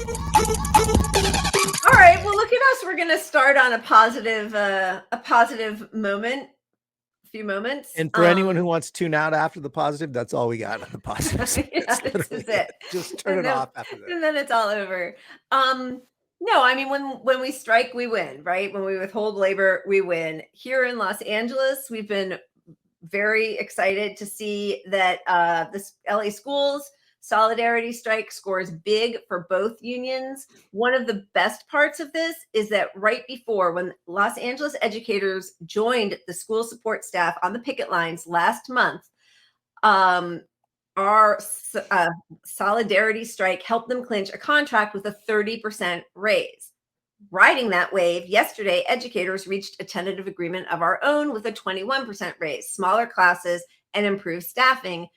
All right. Well, look at us. We're going to start on a positive moment. Few moments. And for anyone who wants to tune out after the positive, that's all we got on the positive. Yeah, this is it. Just turn it off after that. And then it's all over. No, I mean, when we strike, we win, right? When we withhold labor, we win. Here in Los Angeles, we've been very excited to see that the LA schools solidarity strike scores big for both unions. One of the best parts of this is that right before, when Los Angeles educators joined the school support staff on the picket lines last month, our solidarity strike helped them clinch a contract with a 30% raise. Riding that wave, yesterday, educators reached a tentative agreement of our own with a 21% raise, smaller classes, and improved staffing.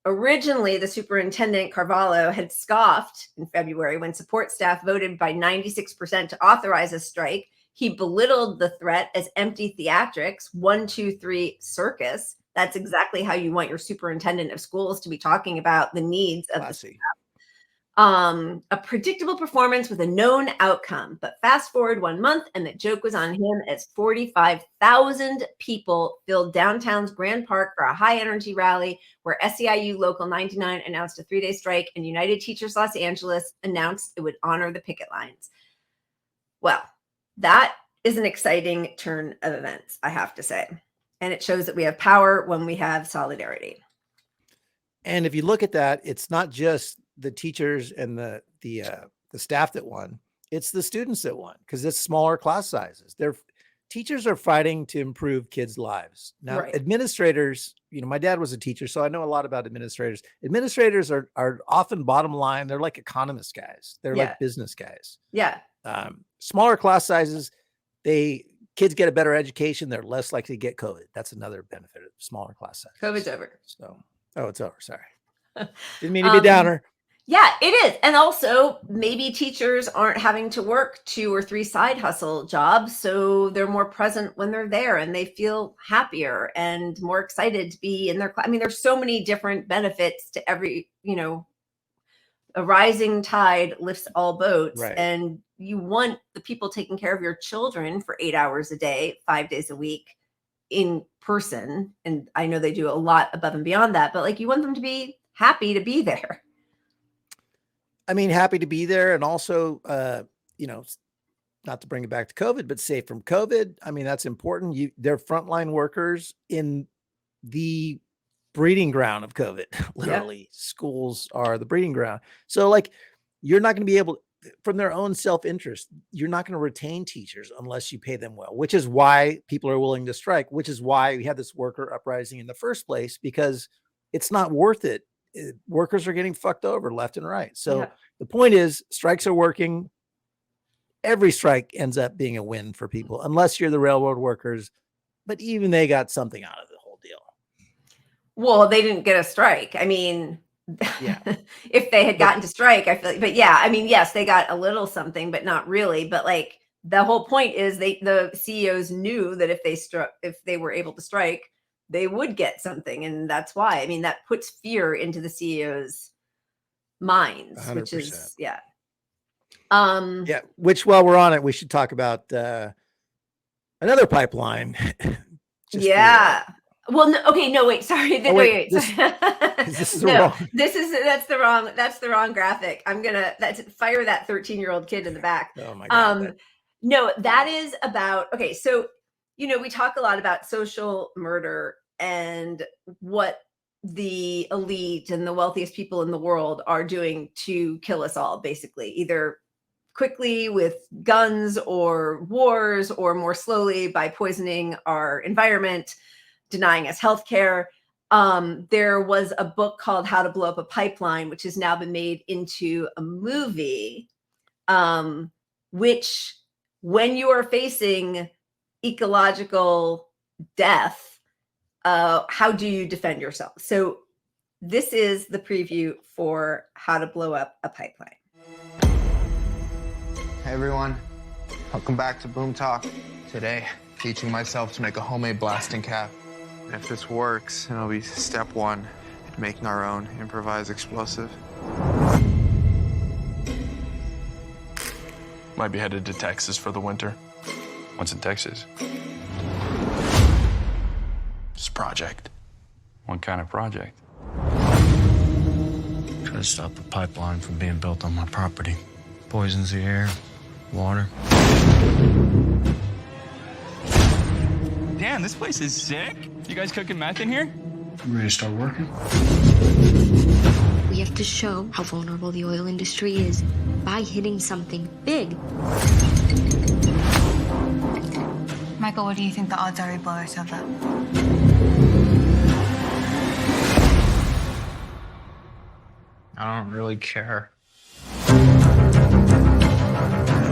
Originally, the superintendent, Carvalho, had scoffed in February when support staff voted by 96% to authorize a strike. He belittled the threat as empty theatrics, 1, 2, 3 circus. That's exactly how you want your superintendent of schools to be talking about the needs of the staff. A predictable performance with a known outcome. But fast forward 1 month, and the joke was on him as 45,000 people filled downtown's Grand Park for a high-energy rally where SEIU Local 99 announced a 3-day strike, and United Teachers Los Angeles announced it would honor the picket lines. Well, that is an exciting turn of events, I have to say. And it shows that we have power when we have solidarity. And if you look at that, it's not just the teachers and the staff that won, it's the students that won, because it's smaller class sizes. Teachers are fighting to improve kids' lives. Now, right. Administrators, my dad was a teacher, so I know a lot about administrators. Administrators are often bottom line. They're like economist guys. They're like business guys. Yeah. Smaller class sizes, kids get a better education. They're less likely to get COVID. That's another benefit of smaller class sizes. COVID's over. So, it's over. Sorry. Didn't mean to be a downer. Yeah, it is. And also maybe teachers aren't having to work 2 or 3 side hustle jobs. So they're more present when they're there and they feel happier and more excited to be in their class. I mean, there's so many different benefits to every, a rising tide lifts all boats. Right. And you want the people taking care of your children for 8 hours a day, 5 days a week in person. And I know they do a lot above and beyond that, but you want them to be happy to be there. I mean, happy to be there. And also, not to bring it back to COVID, but safe from COVID. I mean, that's important. They're frontline workers in the breeding ground of COVID. Literally, schools are the breeding ground. So you're not going to be able, from their own self-interest, you're not going to retain teachers unless you pay them well, which is why people are willing to strike, which is why we had this worker uprising in the first place, because it's not worth it. Workers are getting fucked over left and right. So the point is, strikes are working. Every strike ends up being a win for people, unless you're the railroad workers. But even they got something out of the whole deal. Well, they didn't get a strike. I mean, if they had gotten to strike, I feel like, but I mean, yes, they got a little something, but not really. But the whole point is the CEOs knew that if they were able to strike, they would get something. And that's why, I mean, that puts fear into the CEOs' minds, 100%. Which is, which while we're on it, we should talk about another pipeline. Well, no, okay, no, wait, sorry. Wait. This is wrong. That's the wrong graphic. Fire that 13-year-old kid in the back. Oh my God. No, that is about, okay, so we talk a lot about social murder and what the elite and the wealthiest people in the world are doing to kill us all, basically, either quickly with guns or wars, or more slowly by poisoning our environment, denying us healthcare. There was a book called How to Blow Up a Pipeline, which has now been made into a movie, which, when you are facing ecological death, how do you defend yourself? So this is the preview for How to Blow Up a Pipeline. Hey everyone, welcome back to Boom Talk. Today, teaching myself to make a homemade blasting cap. And if this works, it'll be step 1 in making our own improvised explosive. Might be headed to Texas for the winter. What's in Texas? Just a project. What kind of project? Try to stop the pipeline from being built on my property. Poisons the air, water. Damn, this place is sick. You guys cooking meth in here? You ready to start working? We have to show how vulnerable the oil industry is by hitting something big. Michael, what do you think the odds are we blow ourselves up? I don't really care.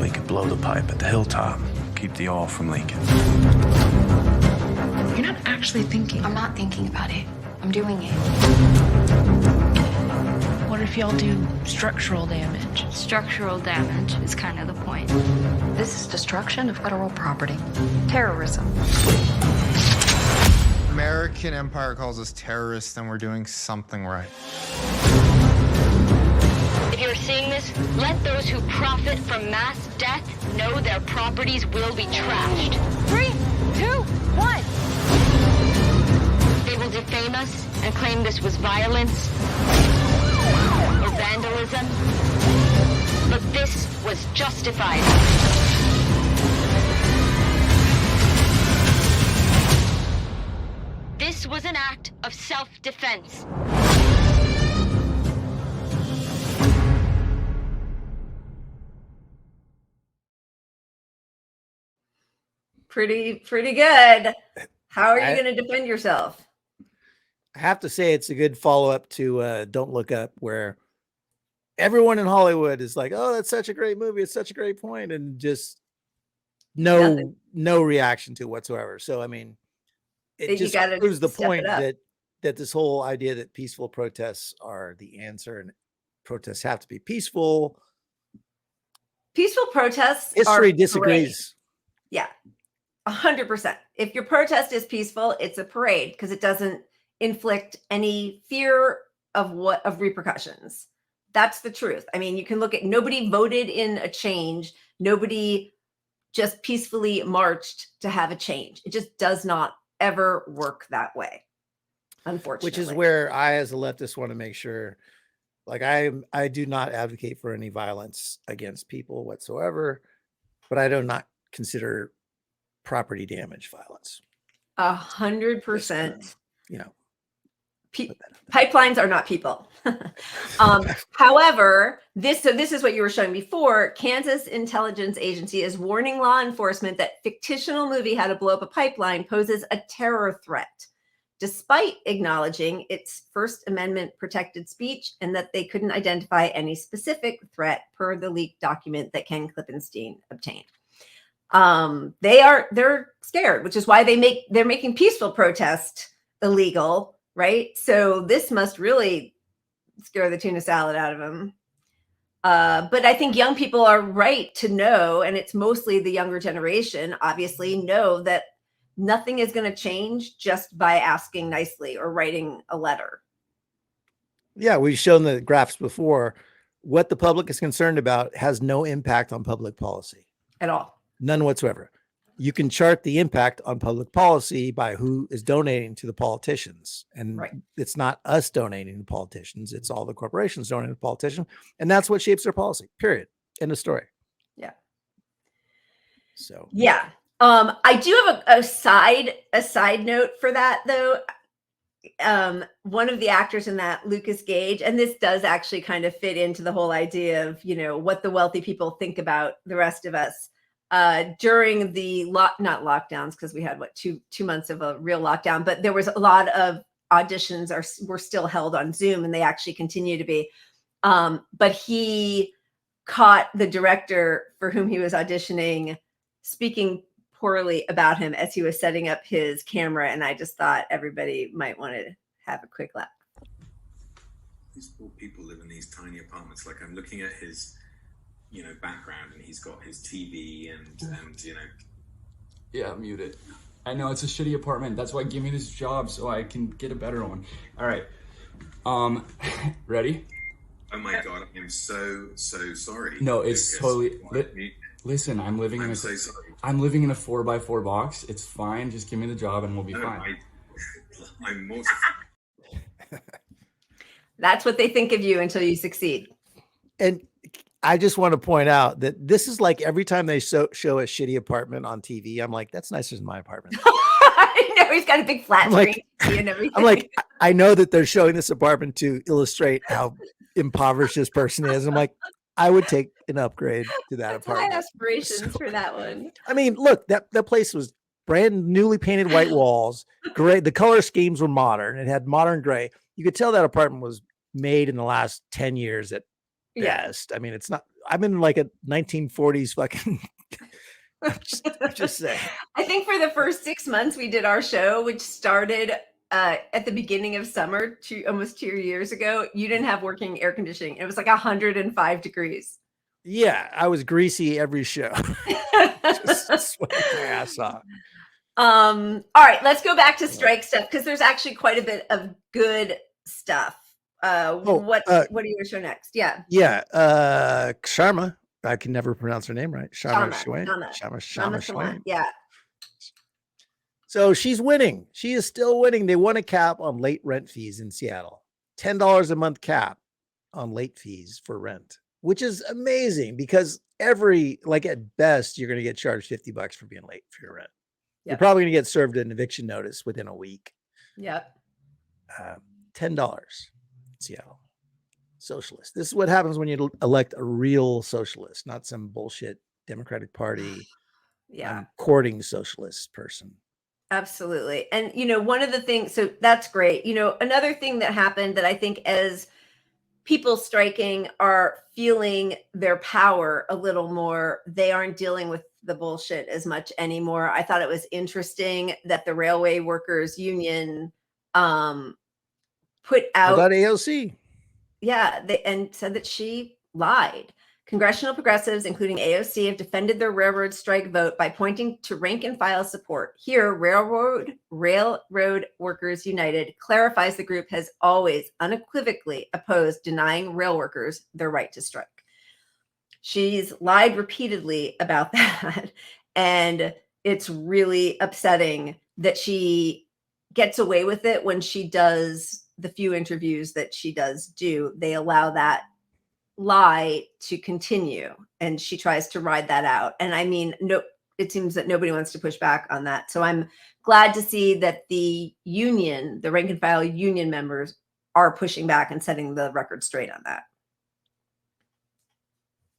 We could blow the pipe at the hilltop, keep the oil from leaking. You're not actually thinking. I'm not thinking about it. I'm doing it. What if y'all do structural damage? Structural damage is kind of the point. This is destruction of federal property. Terrorism. American empire calls us terrorists, then we're doing something right. If you're seeing this, let those who profit from mass death know their properties will be trashed. 3, 2, 1. They will defame us and claim this was violence or vandalism, but this was justified. This was an act of self-defense. Pretty good. How are you going to defend yourself? I have to say it's a good follow-up to Don't Look Up, where everyone in Hollywood is like, oh, that's such a great movie. It's such a great point. And just no reaction to it whatsoever. So, I mean, it just proves the point that this whole idea that peaceful protests are the answer and protests have to be peaceful. Peaceful protests History disagrees. Yeah, 100%. If your protest is peaceful, it's a parade because it doesn't inflict any fear of repercussions. That's the truth. I mean, you can look at nobody voted in a change. Nobody just peacefully marched to have a change. It just does not ever work that way, unfortunately. Which is where I, as a leftist, want to make sure, like, I do not advocate for any violence against people whatsoever, but I do not consider property damage violence. 100%. You know, pipelines are not people. However, this is what you were showing before. Kansas Intelligence Agency is warning law enforcement that fictional movie How to Blow Up a Pipeline poses a terror threat, despite acknowledging its First Amendment protected speech and that they couldn't identify any specific threat per the leaked document that Ken Klippenstein obtained. They're scared, which is why they're making peaceful protest illegal, right? So this must really scare the tuna salad out of them. But I think young people are right to know, and it's mostly the younger generation, obviously, know that nothing is going to change just by asking nicely or writing a letter. Yeah, we've shown the graphs before. What the public is concerned about has no impact on public policy. At all. None whatsoever. You can chart the impact on public policy by who is donating to the politicians. And it's not us donating to politicians. It's all the corporations donating to politicians. And that's what shapes their policy, period. End of story. Yeah. So. Yeah. I do have a side note for that, though. One of the actors in that, Lucas Gage, and this does actually kind of fit into the whole idea of, you know, what the wealthy people think about the rest of us. During the not lockdowns, because we had two months of a real lockdown, but there was a lot of auditions were still held on Zoom, and they actually continue to be. But he caught the director for whom he was auditioning speaking poorly about him as he was setting up his camera, and I just thought everybody might want to have a quick laugh. These poor people live in these tiny apartments. Like, I'm looking at his background, and he's got his TV and Yeah, mute it. I know it's a shitty apartment. That's why give me this job so I can get a better one. All right. Ready? Oh my God, I'm so sorry. No, it's Lucas. totally. Listen, I'm living in I'm a. so sorry. I'm living in a 4x4 box. It's fine. Just give me the job and we'll be No, fine. I'm mortified. That's what they think of you until you succeed. And I just want to point out that this is like every time they show a shitty apartment on TV, I'm like, that's nicer than my apartment. I know he's got a big flat screen and everything. I'm like, I know that they're showing this apartment to illustrate how impoverished this person is. I'm like, I would take an upgrade to that apartment. High aspirations for that one. I mean, look, that place was brand newly painted white walls, gray. The color schemes were modern. It had modern gray. You could tell that apartment was made in the last 10 years at best. I mean, it's not. I'm in like a 1940s fucking. I'm just saying. I think for the first 6 months we did our show, which started at the beginning of summer, almost 2 years ago, you didn't have working air conditioning. It was like 105 degrees. Yeah, I was greasy every show. Just sweating my ass off. All right, let's go back to strike stuff because there's actually quite a bit of good stuff. What do you want to show next? Yeah. Sharma. I can never pronounce her name right. Sharma Swain. Yeah. So she's winning. She is still winning. They won a cap on late rent fees in Seattle. $10 a month cap on late fees for rent, which is amazing because at best, you're going to get charged $50 for being late for your rent. Yep. You're probably going to get served an eviction notice within a week. Yep. $10 Seattle. Socialist. This is what happens when you elect a real socialist, not some bullshit Democratic Party courting socialist person. Absolutely. And, one of the things, so that's great. Another thing that happened that I think as people striking are feeling their power a little more, they aren't dealing with the bullshit as much anymore. I thought it was interesting that the Railway Workers Union put out about AOC. Yeah, and said that she lied. Congressional progressives, including AOC, have defended their railroad strike vote by pointing to rank and file support. Here, Railroad Workers United clarifies the group has always unequivocally opposed denying rail workers their right to strike. She's lied repeatedly about that, and it's really upsetting that she gets away with it when she does the few interviews that she does do. They allow that lie to continue, and she tries to ride that out. And I mean, it seems that nobody wants to push back on that. So I'm glad to see that the union, the rank and file union members, are pushing back and setting the record straight on that.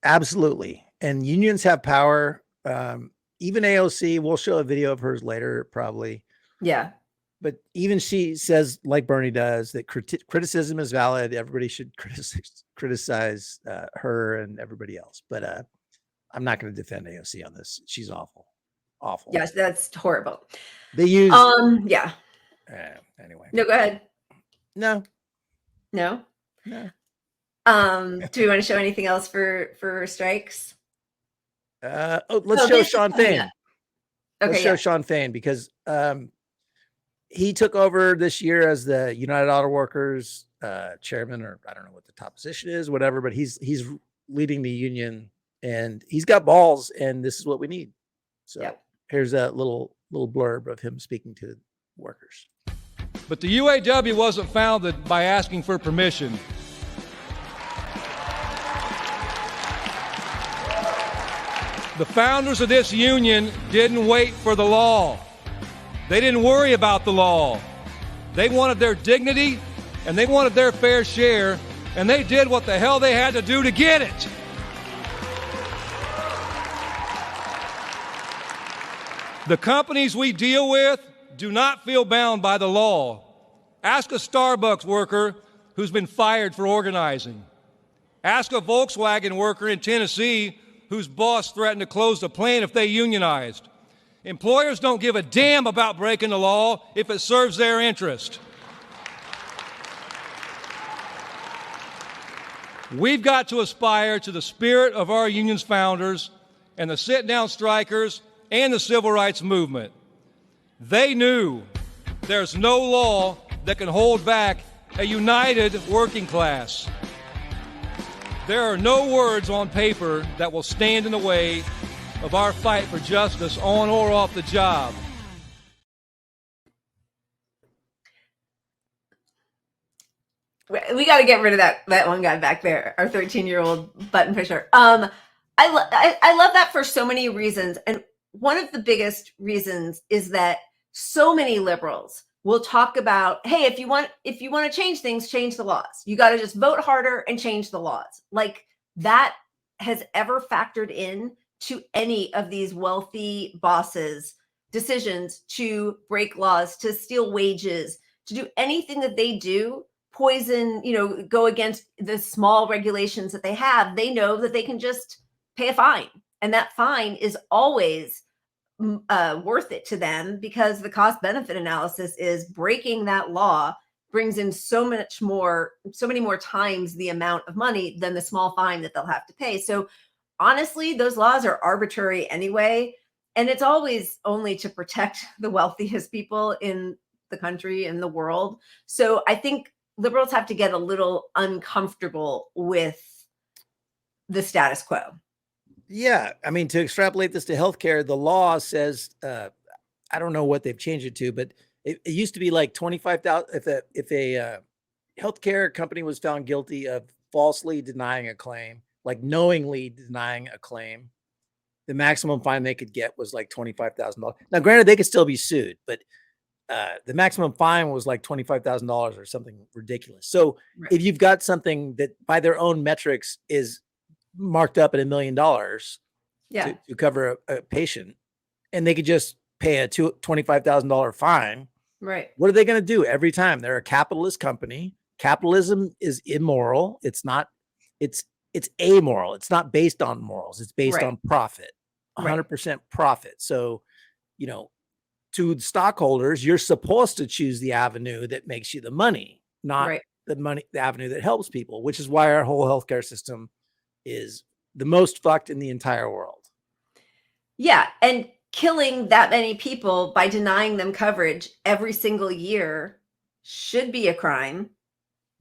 Absolutely. And unions have power. Even AOC, we'll show a video of hers later, probably. Yeah. But even she says, like Bernie does, that criticism is valid. Everybody should criticize her and everybody else. But I'm not going to defend AOC on this. She's awful. Awful. Yes, that's horrible. They use... Yeah. Anyway. No, go ahead. No. Do we want to show anything else for strikes? Let's show Sean Fain. Okay, let's show Sean Fain because... he took over this year as the United Auto Workers chairman, or I don't know what the top position is, whatever, but he's leading the union and he's got balls, and this is what we need. So here's a little blurb of him speaking to workers. But the UAW wasn't founded by asking for permission. The founders of this union didn't wait for the law. They didn't worry about the law. They wanted their dignity and they wanted their fair share, and they did what the hell they had to do to get it. The companies we deal with do not feel bound by the law. Ask a Starbucks worker who's been fired for organizing. Ask a Volkswagen worker in Tennessee whose boss threatened to close the plant if they unionized. Employers don't give a damn about breaking the law if it serves their interest. We've got to aspire to the spirit of our union's founders and the sit-down strikers and the civil rights movement. They knew there's no law that can hold back a united working class. There are no words on paper that will stand in the way of our fight for justice on or off the job. We got to get rid of that one guy back there, our 13-year-old button pusher. I love that for so many reasons, and one of the biggest reasons is that so many liberals will talk about, hey, if you want to change things, change the laws. You got to just vote harder and change the laws. Like that has ever factored in to any of these wealthy bosses' decisions to break laws, to steal wages, to do anything that they do, poison, go against the small regulations that they have. They know that they can just pay a fine, and that fine is always worth it to them, because the cost benefit analysis is breaking that law brings in so many more times the amount of money than the small fine that they'll have to pay. So honestly, those laws are arbitrary anyway, and it's always only to protect the wealthiest people in the country and the world. So I think liberals have to get a little uncomfortable with the status quo. Yeah. I mean, to extrapolate this to healthcare, the law says, I don't know what they've changed it to, but it used to be like 25,000. If a healthcare company was found guilty of falsely denying a claim, like knowingly denying a claim, the maximum fine they could get was like $25,000. Now, granted, they could still be sued, but the maximum fine was like $25,000 or something ridiculous. So Right. if you've got something that by their own metrics is marked up at $1 million Yeah. to cover a patient, and they could just pay a $25,000 fine, Right. what are they going to do every time? They're a capitalist company. Capitalism is immoral. It's amoral. It's not based on morals. It's based Right. on profit, 100% profit. So, to stockholders, you're supposed to choose the avenue that makes you the money, not Right. the avenue that helps people, which is why our whole healthcare system is the most fucked in the entire world. Yeah. And killing that many people by denying them coverage every single year should be a crime,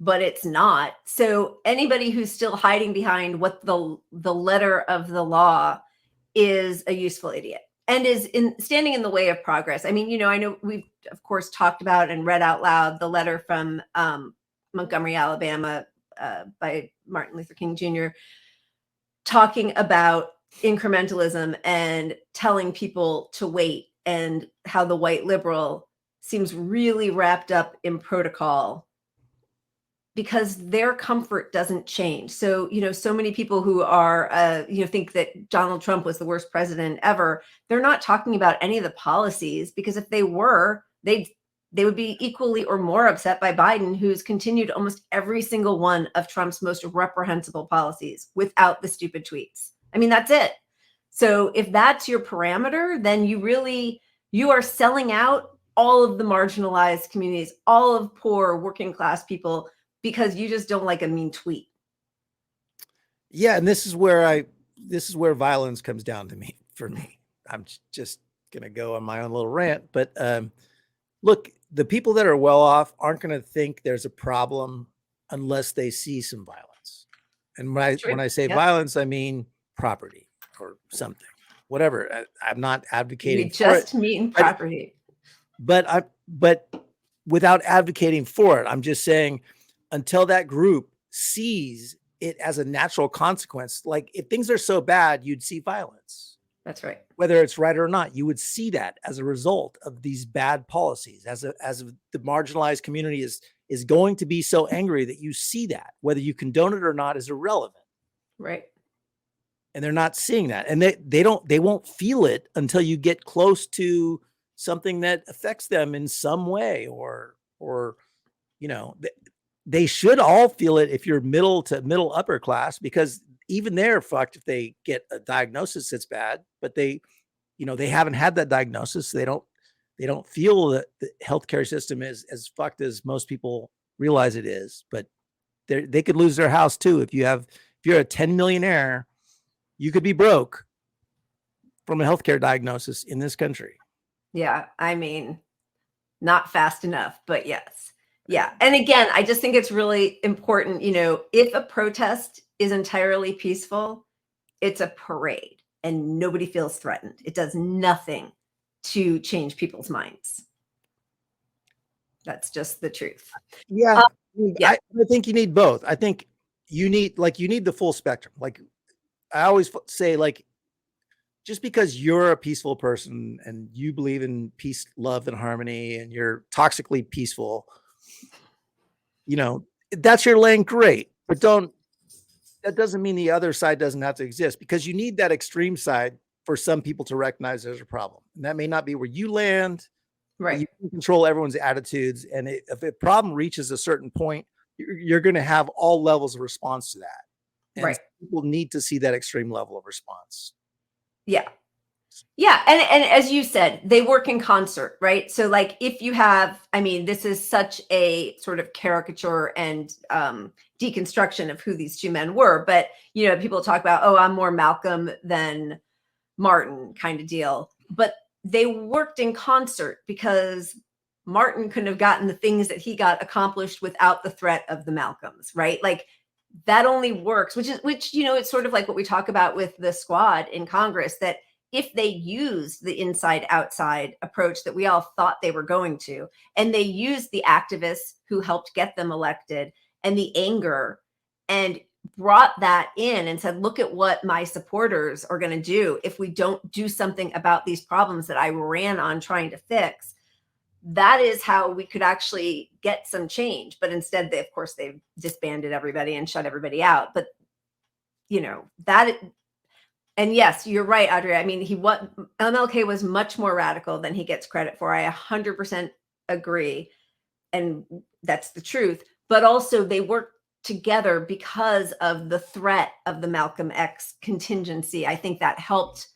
but it's not. So anybody who's still hiding behind what the letter of the law is a useful idiot and is standing in the way of progress. I mean, I know we've of course talked about and read out loud the letter from Montgomery, Alabama, by Martin Luther King Jr., talking about incrementalism and telling people to wait, and how the white liberal seems really wrapped up in protocol because their comfort doesn't change. So, so many people who are, think that Donald Trump was the worst president ever, they're not talking about any of the policies, because if they were, they would be equally or more upset by Biden, who's continued almost every single one of Trump's most reprehensible policies without the stupid tweets. I mean, that's it. So if that's your parameter, then you are selling out all of the marginalized communities, all of poor working class people, because you just don't like a mean tweet. Yeah. And this is where violence comes down for me. I'm just going to go on my own little rant, but, look, the people that are well off aren't going to think there's a problem unless they see some violence. And when I say violence, I mean property or something, whatever. I'm not advocating. You just mean property. But without advocating for it, I'm just saying, until that group sees it as a natural consequence, like if things are so bad, you'd see violence. That's right. Whether it's right or not, you would see that as a result of these bad policies, as the marginalized community is going to be so angry that you see that. Whether you condone it or not is irrelevant. Right. And they're not seeing that. And they won't feel it until you get close to something that affects them in some way, or they should all feel it if you're middle to middle upper class, because even they're fucked if they get a diagnosis that's bad, but they haven't had that diagnosis. So they don't feel that the healthcare system is as fucked as most people realize it is, but they could lose their house too. If you're a 10 millionaire, you could be broke from a healthcare diagnosis in this country. Yeah. I mean, not fast enough, but yes. Yeah. And again, I just think it's really important, if a protest is entirely peaceful, it's a parade and nobody feels threatened. It does nothing to change people's minds. That's just the truth. Yeah. Yeah. I think you need both. I think you need the full spectrum. Like I always say, like, just because you're a peaceful person and you believe in peace, love, and harmony, and you're toxically peaceful, that's your lane. Great. But that doesn't mean the other side doesn't have to exist, because you need that extreme side for some people to recognize there's a problem. And that may not be where you land. Right. You can control everyone's attitudes. And if a problem reaches a certain point, you're going to have all levels of response to that. And Right. people need to see that extreme level of response. Yeah. Yeah. And as you said, they work in concert, right? So like if you have, I mean, this is such a sort of caricature and deconstruction of who these two men were. But, people talk about, oh, I'm more Malcolm than Martin kind of deal. But they worked in concert because Martin couldn't have gotten the things that he got accomplished without the threat of the Malcolms, right? Like that only works, which it's sort of like what we talk about with the squad in Congress, that if they used the inside outside approach that we all thought they were going to, and they used the activists who helped get them elected and the anger and brought that in and said, look at what my supporters are going to do if we don't do something about these problems that I ran on trying to fix. That is how we could actually get some change. But instead, they've disbanded everybody and shut everybody out. But, and yes, you're right, Audrey. I mean, MLK was much more radical than he gets credit for. I 100% agree. And that's the truth. But also they worked together because of the threat of the Malcolm X contingency. I think that helped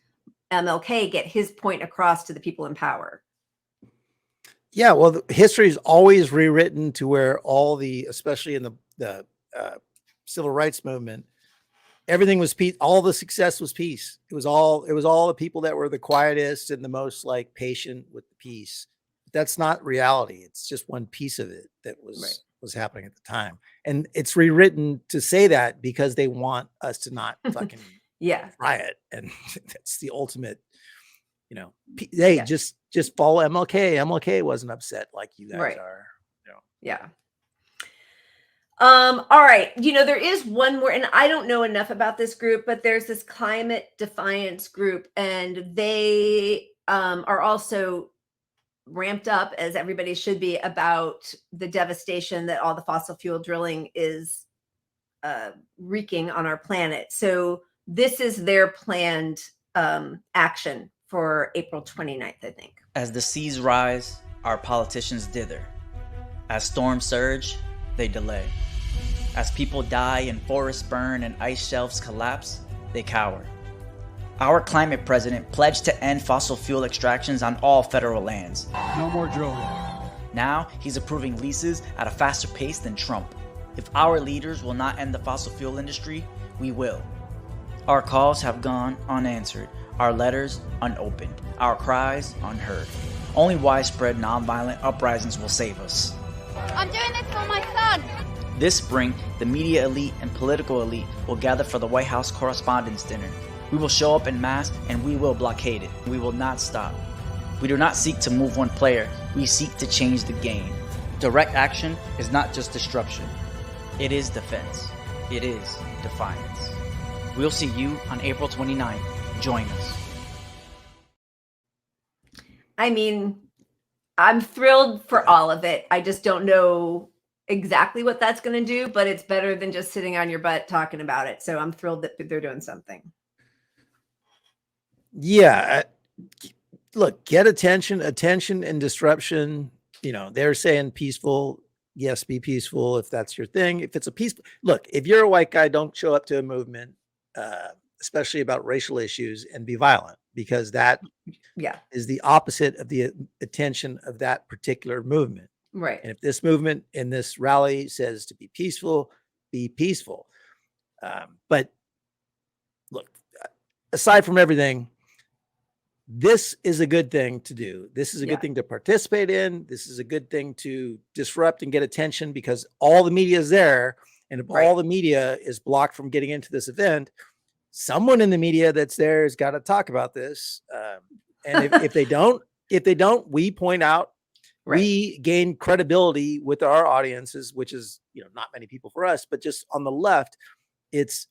MLK get his point across to the people in power. Yeah, well, history is always rewritten to where especially in the civil rights movement, everything was peace. All the success was peace. It was all the people that were the quietest and the most like patient with the peace. That's not reality. It's just one piece of it that was happening at the time. And it's rewritten to say that because they want us to not fucking riot. And that's the ultimate, hey, just follow MLK. MLK wasn't upset like you guys are. Yeah. All right. There is one more, and I don't know enough about this group, but there's this climate defiance group, and they are also ramped up, as everybody should be, about the devastation that all the fossil fuel drilling is wreaking on our planet. So this is their planned action for April 29th, I think. As the seas rise, our politicians dither. As storms surge, they delay. As people die and forests burn and ice shelves collapse, they cower. Our climate president pledged to end fossil fuel extractions on all federal lands. No more drilling. Now he's approving leases at a faster pace than Trump. If our leaders will not end the fossil fuel industry, we will. Our calls have gone unanswered, our letters unopened, our cries unheard. Only widespread nonviolent uprisings will save us. I'm doing this for my son! This spring, the media elite and political elite will gather for the White House Correspondents' Dinner. We will show up en masse and we will blockade it. We will not stop. We do not seek to move one player, we seek to change the game. Direct action is not just destruction. It is defense. It is defiance. We'll see you on April 29th. Join us. I mean, I'm thrilled for all of it. I just don't know exactly what that's going to do, but it's better than just sitting on your butt talking about it. So I'm thrilled that they're doing something. Yeah. Look, get attention and disruption. They're saying peaceful. Yes, be peaceful if that's your thing. If it's a peaceful, look, if you're a white guy, don't show up to a movement, especially about racial issues, and be violent, because that is the opposite of the attention of that particular movement. Right. And if this movement in this rally says to be peaceful, be peaceful. But look, aside from everything, this is a good thing to do. This is a good thing to participate in. This is a good thing to disrupt and get attention, because all the media is there. And if Right. all the media is blocked from getting into this event, someone in the media that's there has got to talk about this. And if they don't, we point out, Right. we gain credibility with our audiences, which is, not many people for us, but just on the left,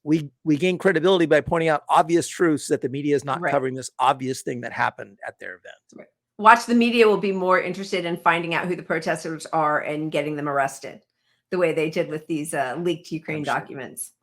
we gain credibility by pointing out obvious truths that the media is not Right. covering this obvious thing that happened at their event. Watch, the media will be more interested in finding out who the protesters are and getting them arrested, the way they did with these leaked Ukraine I'm sure. documents.